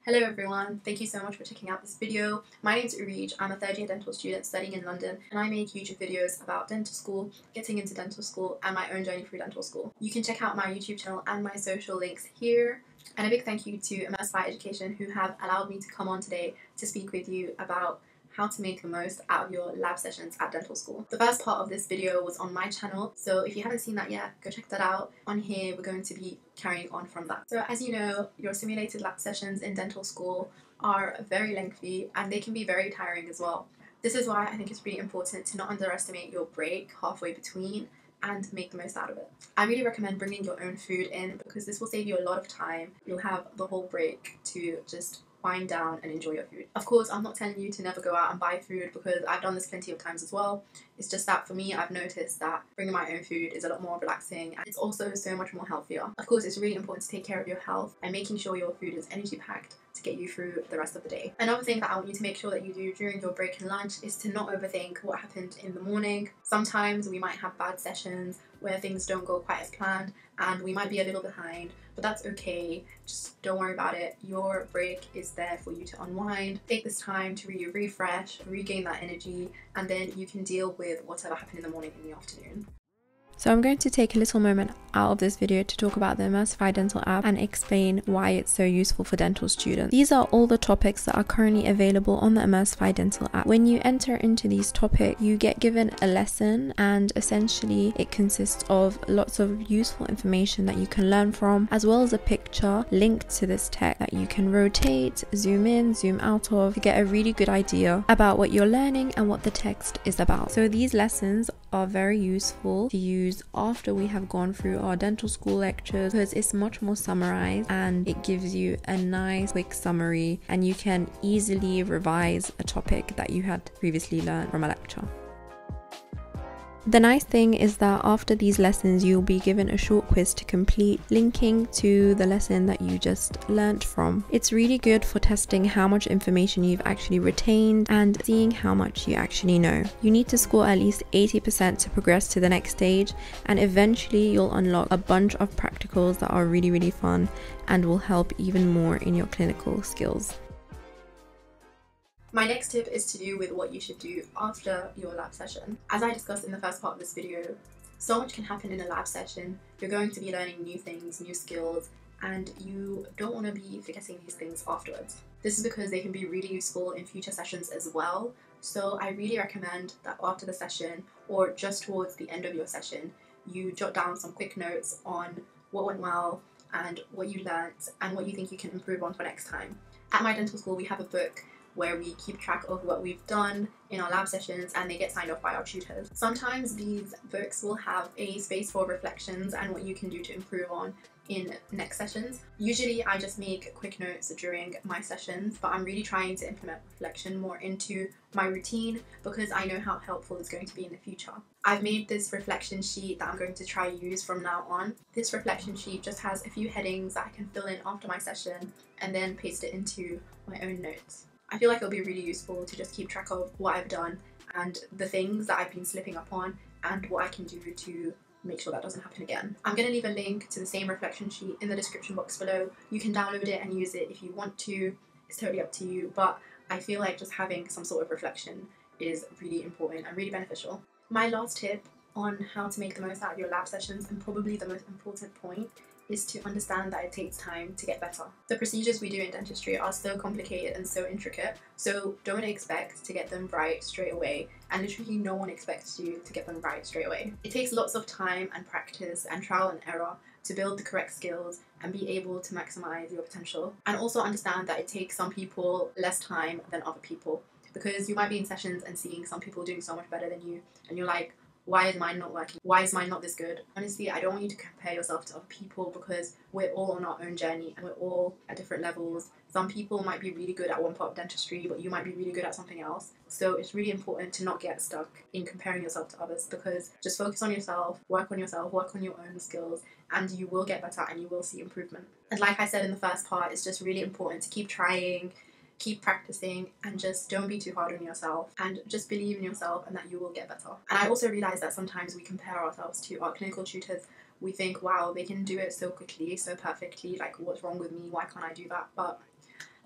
Hello everyone, thank you so much for checking out this video. My name is Areej, I'm a third year dental student studying in London, and I make YouTube videos about dental school, getting into dental school, and my own journey through dental school. You can check out my YouTube channel and my social links here. And a big thank you to Immersify Education, who have allowed me to come on today to speak with you about how to make the most out of your lab sessions at dental school. The first part of this video was on my channel, so if you haven't seen that yet, go check that out. On here, we're going to be carrying on from that. So as you know, your simulated lab sessions in dental school are very lengthy and they can be very tiring as well. This is why I think it's really important to not underestimate your break halfway between and make the most out of it. I really recommend bringing your own food in because this will save you a lot of time. You'll have the whole break to just wind down and enjoy your food. Of course, I'm not telling you to never go out and buy food because I've done this plenty of times as well. It's just that for me, I've noticed that bringing my own food is a lot more relaxing and it's also so much more healthier. Of course, it's really important to take care of your health and making sure your food is energy packed to get you through the rest of the day. Another thing that I want you to make sure that you do during your break and lunch is to not overthink what happened in the morning. Sometimes we might have bad sessions where things don't go quite as planned and we might be a little behind, but that's okay. Just don't worry about it. Your break is there for you to unwind. Take this time to really refresh, regain that energy, and then you can deal with whatever happened in the morning and the afternoon. So I'm going to take a little moment out of this video to talk about the Immersify Dental App and explain why it's so useful for dental students. These are all the topics that are currently available on the Immersify Dental App. When you enter into these topics, you get given a lesson and essentially it consists of lots of useful information that you can learn from, as well as a picture linked to this text that you can rotate, zoom in, zoom out of to get a really good idea about what you're learning and what the text is about. So these lessons are very useful to use after we have gone through our dental school lectures because it's much more summarized and it gives you a nice quick summary and you can easily revise a topic that you had previously learned from a lecture. The nice thing is that after these lessons you'll be given a short quiz to complete, linking to the lesson that you just learnt from. It's really good for testing how much information you've actually retained and seeing how much you actually know. You need to score at least 80% to progress to the next stage, and eventually you'll unlock a bunch of practicals that are really fun and will help even more in your clinical skills. My next tip is to do with what you should do after your lab session. As I discussed in the first part of this video, so much can happen in a lab session. You're going to be learning new things, new skills, and you don't want to be forgetting these things afterwards. This is because they can be really useful in future sessions as well. So I really recommend that after the session or just towards the end of your session, you jot down some quick notes on what went well and what you learnt and what you think you can improve on for next time. At my dental school, we have a book where we keep track of what we've done in our lab sessions and they get signed off by our tutors. Sometimes these books will have a space for reflections and what you can do to improve on in next sessions. Usually I just make quick notes during my sessions, but I'm really trying to implement reflection more into my routine because I know how helpful it's going to be in the future. I've made this reflection sheet that I'm going to try use from now on. This reflection sheet just has a few headings that I can fill in after my session and then paste it into my own notes. I feel like it'll be really useful to just keep track of what I've done and the things that I've been slipping up on and what I can do to make sure that doesn't happen again. I'm going to leave a link to the same reflection sheet in the description box below. You can download it and use it if you want to. It's totally up to you, but I feel like just having some sort of reflection is really important and really beneficial. My last tip on how to make the most out of your lab sessions, and probably the most important point, is to understand that it takes time to get better. The procedures we do in dentistry are so complicated and so intricate, so don't expect to get them right straight away, and literally no one expects you to get them right straight away. It takes lots of time and practice and trial and error to build the correct skills and be able to maximize your potential. And also understand that it takes some people less time than other people, because you might be in sessions and seeing some people doing so much better than you and you're like, why is mine not working? Why is mine not this good? Honestly, I don't want you to compare yourself to other people because we're all on our own journey and we're all at different levels. Some people might be really good at one part of dentistry, but you might be really good at something else. So it's really important to not get stuck in comparing yourself to others, because just focus on yourself, work on your own skills, and you will get better and you will see improvement. And like I said in the first part, it's just really important to keep trying, keep practicing, and just don't be too hard on yourself and just believe in yourself and that you will get better. And I also realize that sometimes we compare ourselves to our clinical tutors. We think, wow, they can do it so quickly, so perfectly, like what's wrong with me, why can't I do that? But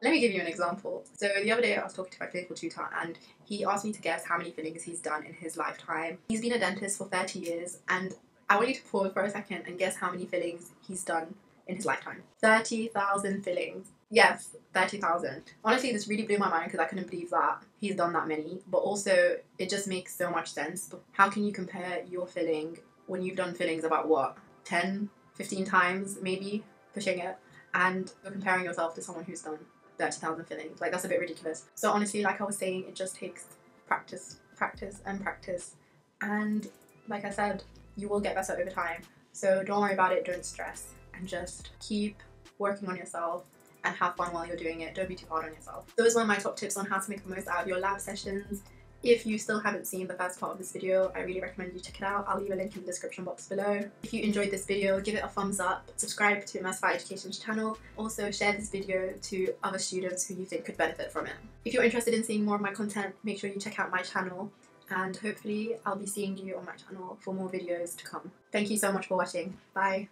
Let me give you an example. So the other day I was talking to my clinical tutor and he asked me to guess how many fillings he's done in his lifetime. He's been a dentist for 30 years and I want you to pause for a second and guess how many fillings he's done in his lifetime. 30,000 fillings. Yes, 30,000. Honestly, this really blew my mind because I couldn't believe that he's done that many. But also, it just makes so much sense. How can you compare your filling when you've done fillings about what? 10, 15 times maybe, pushing it. And you're comparing yourself to someone who's done 30,000 fillings. Like, that's a bit ridiculous. So honestly, like I was saying, it just takes practice, practice, and practice. And like I said, you will get better over time. So don't worry about it, don't stress. And just keep working on yourself and have fun while you're doing it. Don't be too hard on yourself. Those were my top tips on how to make the most out of your lab sessions. If you still haven't seen the first part of this video, I really recommend you check it out. I'll leave a link in the description box below. If you enjoyed this video, give it a thumbs up, subscribe to Immersify Education's channel. Also share this video to other students who you think could benefit from it. If you're interested in seeing more of my content, make sure you check out my channel and hopefully I'll be seeing you on my channel for more videos to come. Thank you so much for watching. Bye.